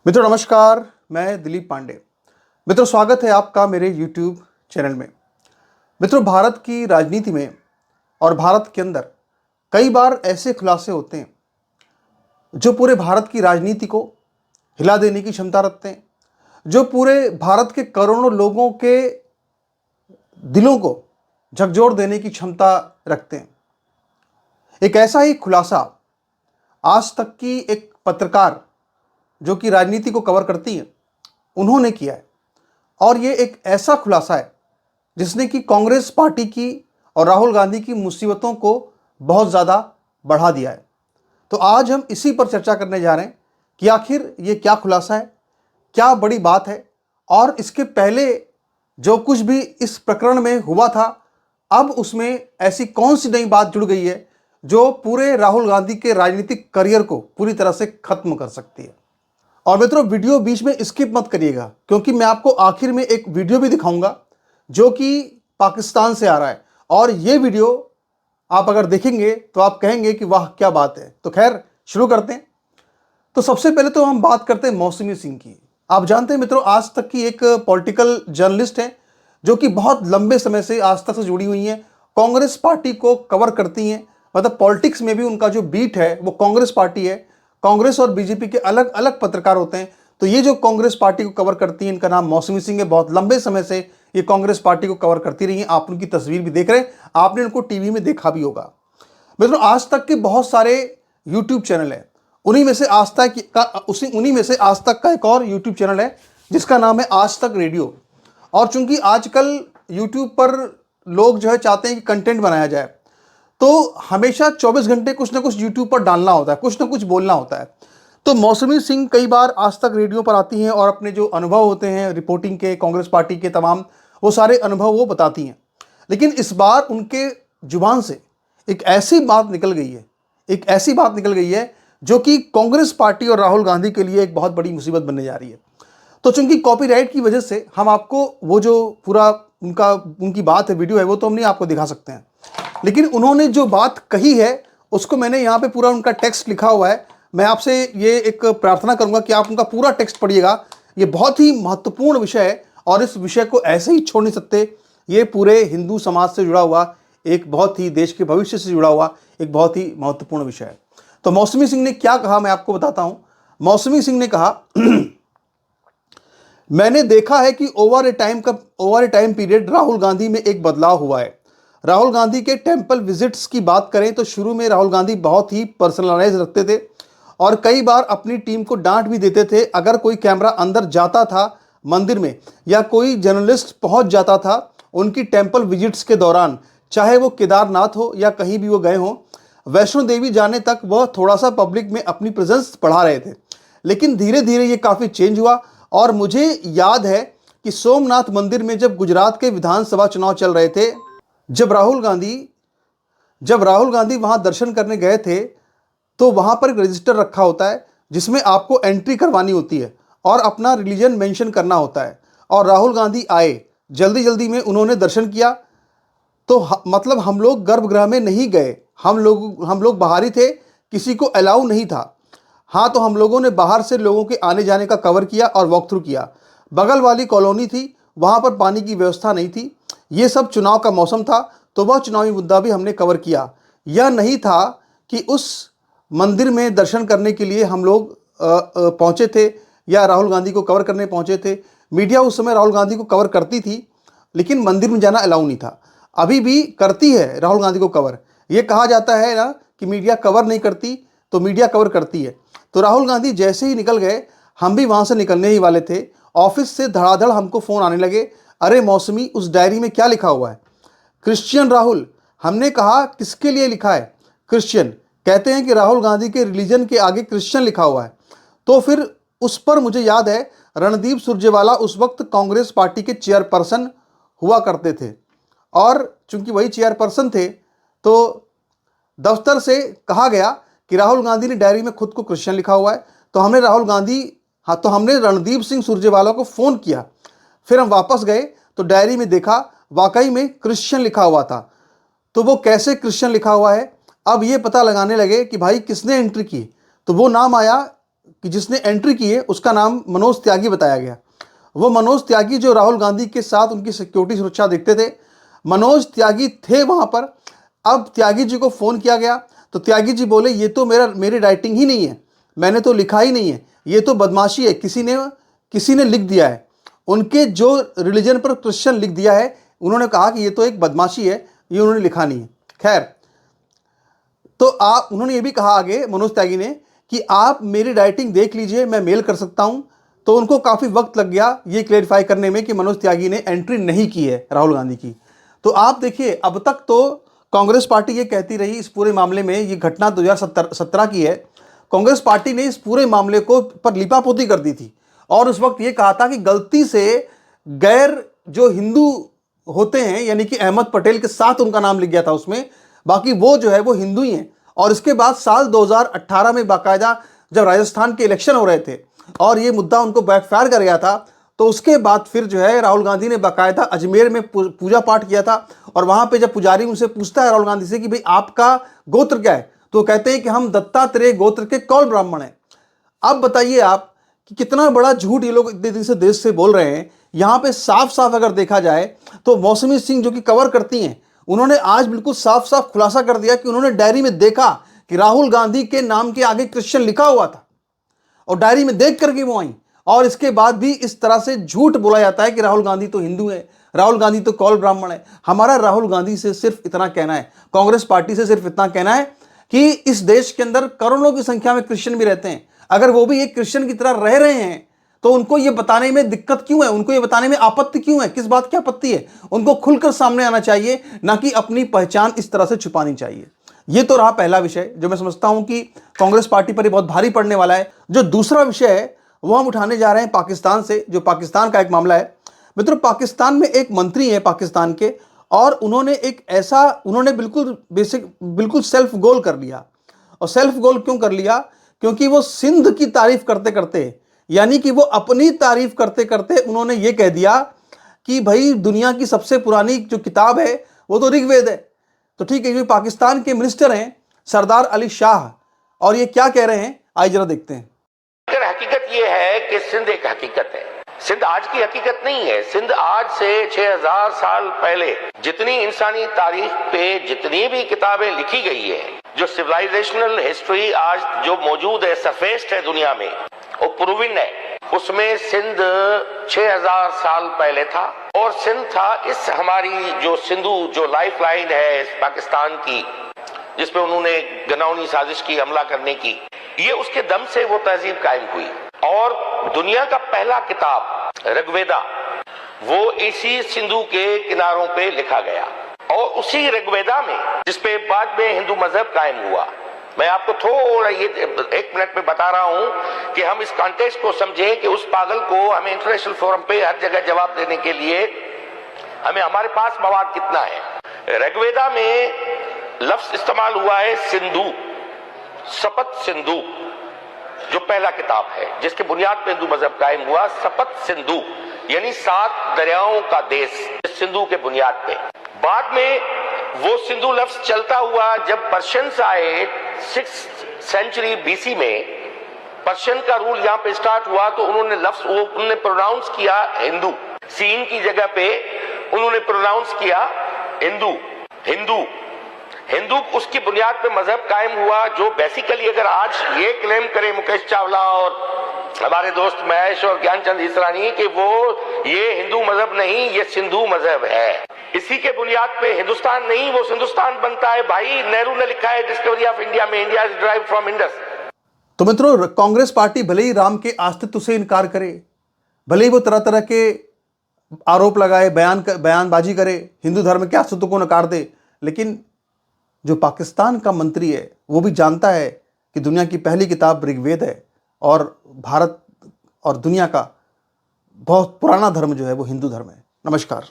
मित्रों नमस्कार, मैं दिलीप पांडे। मित्रों स्वागत है आपका मेरे YouTube चैनल में। मित्रों भारत की राजनीति में और भारत के अंदर कई बार ऐसे खुलासे होते हैं जो पूरे भारत की राजनीति को हिला देने की क्षमता रखते हैं, जो पूरे भारत के करोड़ों लोगों के दिलों को झकझोर देने की क्षमता रखते हैं। एक ऐसा ही खुलासा आज तक की एक पत्रकार जो कि राजनीति को कवर करती है उन्होंने किया है, और ये एक ऐसा खुलासा है जिसने कि कांग्रेस पार्टी की और राहुल गांधी की मुसीबतों को बहुत ज़्यादा बढ़ा दिया है। तो आज हम इसी पर चर्चा करने जा रहे हैं कि आखिर ये क्या खुलासा है, क्या बड़ी बात है, और इसके पहले जो कुछ भी इस प्रकरण में हुआ था अब उसमें ऐसी कौन सी नई बात जुड़ गई है जो पूरे राहुल गांधी के राजनीतिक करियर को पूरी तरह से खत्म कर सकती है। और मित्रों वीडियो बीच में स्किप मत करिएगा, क्योंकि मैं आपको आखिर में एक वीडियो भी दिखाऊंगा जो कि पाकिस्तान से आ रहा है, और ये वीडियो आप अगर देखेंगे तो आप कहेंगे कि वाह क्या बात है। तो खैर शुरू करते हैं। तो सबसे पहले तो हम बात करते हैं मौसमी सिंह की। आप जानते हैं मित्रों आज तक की एक पॉलिटिकल जर्नलिस्ट है जो कि बहुत लंबे समय से आज तक से जुड़ी हुई हैं, कांग्रेस पार्टी को कवर करती हैं। मतलब पॉलिटिक्स में भी उनका जो बीट है वो कांग्रेस पार्टी है। कांग्रेस और बीजेपी के अलग अलग पत्रकार होते हैं, तो ये जो कांग्रेस पार्टी को कवर करती है इनका नाम मौसमी सिंह है। बहुत लंबे समय से ये कांग्रेस पार्टी को कवर करती रही हैं। आप उनकी तस्वीर भी देख रहे हैं, आपने उनको टीवी में देखा भी होगा। मित्रों आज तक के बहुत सारे यूट्यूब चैनल है, उन्हीं में से आज तक का एक और यूट्यूब चैनल है जिसका नाम है आज तक रेडियो। और चूंकि आजकल यूट्यूब पर लोग जो है चाहते हैं कि कंटेंट बनाया जाए, तो हमेशा 24 घंटे कुछ ना कुछ यूट्यूब पर डालना होता है, कुछ ना कुछ बोलना होता है। तो मौसमी सिंह कई बार आज तक रेडियो पर आती हैं और अपने जो अनुभव होते हैं रिपोर्टिंग के, कांग्रेस पार्टी के तमाम वो सारे अनुभव वो बताती हैं। लेकिन इस बार उनके जुबान से एक ऐसी बात निकल गई है, जो कि कांग्रेस पार्टी और राहुल गांधी के लिए एक बहुत बड़ी मुसीबत बनने जा रही है। तो चूंकि कॉपीराइट की वजह से हम आपको वो जो पूरा उनकी बात है, वीडियो है, वो तो हम नहीं आपको दिखा सकते हैं, लेकिन उन्होंने जो बात कही है उसको मैंने यहाँ पे पूरा उनका टेक्स्ट लिखा हुआ है। मैं आपसे ये एक प्रार्थना करूंगा कि आप उनका पूरा टेक्स्ट पढ़िएगा। ये बहुत ही महत्वपूर्ण विषय है और इस विषय को ऐसे ही छोड़ नहीं सकते। ये पूरे हिंदू समाज से जुड़ा हुआ एक बहुत ही, देश के भविष्य से जुड़ा हुआ एक बहुत ही महत्वपूर्ण विषय है। तो मौसमी सिंह ने क्या कहा मैं आपको बताता हूं। मौसमी सिंह ने कहा मैंने देखा है कि ओवर ए टाइम पीरियड राहुल गांधी में एक बदलाव हुआ है। राहुल गांधी के टेंपल विजिट्स की बात करें तो शुरू में राहुल गांधी बहुत ही पर्सनलाइज रखते थे और कई बार अपनी टीम को डांट भी देते थे अगर कोई कैमरा अंदर जाता था मंदिर में, या कोई जर्नलिस्ट पहुंच जाता था उनकी टेंपल विजिट्स के दौरान, चाहे वो केदारनाथ हो या कहीं भी वो गए हों। वैष्णो देवी जाने तक वह थोड़ा सा पब्लिक में अपनी प्रेजेंस बढ़ा रहे थे, लेकिन धीरे धीरे ये काफ़ी चेंज हुआ। और मुझे याद है कि सोमनाथ मंदिर में जब गुजरात के विधानसभा चुनाव चल रहे थे, जब राहुल गांधी वहां दर्शन करने गए थे तो वहां पर एक रजिस्टर रखा होता है जिसमें आपको एंट्री करवानी होती है और अपना रिलीजन मेंशन करना होता है। और राहुल गांधी आए, जल्दी जल्दी में उन्होंने दर्शन किया। तो मतलब हम लोग गर्भगृह में नहीं गए, हम लोग बाहर ही थे, किसी को अलाउ नहीं था। हाँ, तो हम लोगों ने बाहर से लोगों के आने जाने का कवर किया और वॉक थ्रू किया। बगल वाली कॉलोनी थी, वहाँ पर पानी की व्यवस्था नहीं थी। ये सब चुनाव का मौसम था तो वह चुनावी मुद्दा भी हमने कवर किया। यह नहीं था कि उस मंदिर में दर्शन करने के लिए हम लोग पहुँचे थे या राहुल गांधी को कवर करने पहुँचे थे। मीडिया उस समय राहुल गांधी को कवर करती थी, लेकिन मंदिर में जाना अलाउ नहीं था। अभी भी करती है राहुल गांधी को कवर। ये कहा जाता है ना कि मीडिया कवर नहीं करती, तो मीडिया कवर करती है। तो राहुल गांधी जैसे ही निकल गए, हम भी वहाँ से निकलने ही वाले थे, ऑफिस से धड़ाधड़ हमको फ़ोन आने लगे, अरे मौसमी उस डायरी में क्या लिखा हुआ है? क्रिश्चियन राहुल। हमने कहा किसके लिए लिखा है? क्रिश्चियन। कहते हैं कि राहुल गांधी के रिलीजन के आगे क्रिश्चियन लिखा हुआ है। तो फिर उस पर मुझे याद है रणदीप सुरजेवाला उस वक्त कांग्रेस पार्टी के चेयरपर्सन हुआ करते थे, और चूंकि वही चेयरपर्सन थे तो दफ्तर से कहा गया कि राहुल गांधी ने डायरी में खुद को क्रिश्चियन लिखा हुआ है। तो हमने रणदीप सिंह सुरजेवाला को फ़ोन किया। फिर हम वापस गए तो डायरी में देखा वाकई में क्रिश्चियन लिखा हुआ था। तो वो कैसे क्रिश्चियन लिखा हुआ है, अब ये पता लगाने लगे कि भाई किसने एंट्री की। तो वो नाम आया कि जिसने एंट्री की है उसका नाम मनोज त्यागी बताया गया। वो मनोज त्यागी जो राहुल गांधी के साथ उनकी सिक्योरिटी सुरक्षा देखते थे, मनोज त्यागी थे वहाँ पर। अब त्यागी जी को फ़ोन किया गया तो त्यागी जी बोले ये तो मेरी राइटिंग ही नहीं है, मैंने तो लिखा ही नहीं है, ये तो बदमाशी है, किसी ने लिख दिया है। उनके जो रिलीजन पर क्रिश्चियन लिख दिया है, उन्होंने कहा कि ये तो एक बदमाशी है, ये उन्होंने लिखा नहीं है। खैर, तो उन्होंने ये भी कहा आगे मनोज त्यागी ने कि आप मेरी राइटिंग देख लीजिए, मैं मेल कर सकता हूं। तो उनको काफ़ी वक्त लग गया ये क्लेरिफाई करने में कि मनोज त्यागी ने एंट्री नहीं की है राहुल गांधी की। तो आप देखिए, अब तक तो कांग्रेस पार्टी ये कहती रही इस पूरे मामले में, ये घटना 2017 की है, कांग्रेस पार्टी ने इस पूरे मामले को पर लिपापोती कर दी थी और उस वक्त ये कहा था कि गलती से गैर जो हिंदू होते हैं यानी कि अहमद पटेल के साथ उनका नाम लिख गया था उसमें, बाकी वो जो है वो हिंदू ही हैं। और इसके बाद साल 2018 में बाकायदा जब राजस्थान के इलेक्शन हो रहे थे और ये मुद्दा उनको बैकफायर कर गया था, तो उसके बाद फिर जो है राहुल गांधी ने बाकायदा अजमेर में पूजा पाठ किया था। और वहां पे जब पुजारी उनसे पूछता है राहुल गांधी से कि भाई आपका गोत्र क्या है, तो वो कहते हैं कि हम दत्तात्रेय गोत्र के कौल ब्राह्मण हैं। अब बताइए आप कि कितना बड़ा झूठ ये लोग इतने दिन से देश से बोल रहे हैं। यहाँ पे साफ साफ अगर देखा जाए तो मौसमी सिंह जो कि कवर करती हैं, उन्होंने आज बिल्कुल साफ साफ खुलासा कर दिया कि उन्होंने डायरी में देखा कि राहुल गांधी के नाम के आगे क्रिश्चियन लिखा हुआ था और डायरी में देख करके वो आई। और इसके बाद भी इस तरह से झूठ बोला जाता है कि राहुल गांधी तो हिंदू है, राहुल गांधी तो कौल ब्राह्मण है। हमारा राहुल गांधी से सिर्फ इतना कहना है, कांग्रेस पार्टी से सिर्फ इतना कहना है कि इस देश के अंदर करोड़ों की संख्या में क्रिश्चियन भी रहते हैं, अगर वो भी एक क्रिश्चियन की तरह रह रहे हैं तो उनको ये बताने में दिक्कत क्यों है, उनको ये बताने में आपत्ति क्यों है, किस बात की आपत्ति है? उनको खुलकर सामने आना चाहिए, ना कि अपनी पहचान इस तरह से छुपानी चाहिए। ये तो रहा पहला विषय जो मैं समझता हूं कि कांग्रेस पार्टी पर बहुत भारी पड़ने वाला है। जो दूसरा विषय है वो हम उठाने जा रहे हैं पाकिस्तान से, जो पाकिस्तान का एक मामला है। मित्रों, पाकिस्तान में एक मंत्री है पाकिस्तान के, और उन्होंने बिल्कुल सेल्फ गोल कर लिया। और सेल्फ गोल क्यों कर लिया? क्योंकि वो सिंध की तारीफ करते करते, यानी कि वो अपनी तारीफ करते करते उन्होंने ये कह दिया कि भाई दुनिया की सबसे पुरानी जो किताब है वो तो ऋग्वेद है। तो ठीक है, ये पाकिस्तान के मिनिस्टर हैं सरदार अली शाह, और ये क्या कह रहे हैं आइए जरा देखते हैं। हकीकत ये है कि सिंध एक हकीकत है। सिंध आज की हकीकत नहीं है। सिंध आज से 6000 साल पहले जितनी इंसानी तारीख पे जितनी भी किताबें लिखी गई है, जो सिविलाइजेशनल हिस्ट्री आज जो मौजूद है, सरफेस्ड है दुनिया में, वो प्रूविन है। उसमें सिंध 6000 साल पहले था, और सिंध था इस हमारी जो सिंधु जो लाइफ लाइन है इस पाकिस्तान की, जिसपे उन्होंने गनाउनी साजिश की हमला करने की, ये उसके दम से वो तहजीब कायम हुई। और दुनिया का पहला किताब ऋग्वेदा वो इसी सिंधु के किनारों पे लिखा गया, और उसी ऋग्वेदा में जिसपे बाद में हिंदू मजहब कायम हुआ। मैं आपको थोड़ा ये 1 मिनट में बता रहा हूं कि हम इस कॉन्टेक्स्ट को समझें कि उस पागल को हमें इंटरनेशनल फोरम पे हर जगह जवाब देने के लिए हमें हमारे पास मवाद कितना है। ऋग्वेदा में लफ्ज इस्तेमाल हुआ है सिंधु, सपत सिंधु, जो पहला किताब है जिसके बुनियाद पे हिंदू मजहब कायम हुआ। सपत सिंधु यानी 7 दरियाओं का देश, सिंधु के बुनियाद पे। बाद में वो सिंधु लफ्ज चलता हुआ जब पर्शियंस आए 6th सेंचुरी BC में, पर्शियन का रूल यहाँ पे स्टार्ट हुआ, तो उन्होंने लफ्ज उन्होंने प्रोनाउंस किया हिंदू, सीन की जगह पे उन्होंने प्रोनाउंस किया हिंदू। हिंदू हिंदू उसकी बुनियाद पे मजहब कायम हुआ, जो बेसिकली अगर आज ये क्लेम करे मुकेश चावला और हमारे दोस्त महेश और ज्ञानचंद इसरानी कि वो ये हिंदू मजहब नहीं, ये सिंधु मजहब है। इसी के बुनियाद पे हिंदुस्तान नहीं, वो सिंधुस्तान बनता है। भाई नेहरू ने लिखा है डिस्कवरी ऑफ इंडिया में, India is derived from Indus. तो मित्रों, कांग्रेस पार्टी भले ही राम के अस्तित्व से इनकार करे, भले ही वो तरह तरह के आरोप लगाए, बयानबाजी करे, हिंदू धर्म के अस्तित्व को नकार दे, लेकिन जो पाकिस्तान का मंत्री है वो भी जानता है कि दुनिया की पहली किताब ऋग्वेद है, और भारत और दुनिया का बहुत पुराना धर्म जो है वो हिंदू धर्म है। नमस्कार।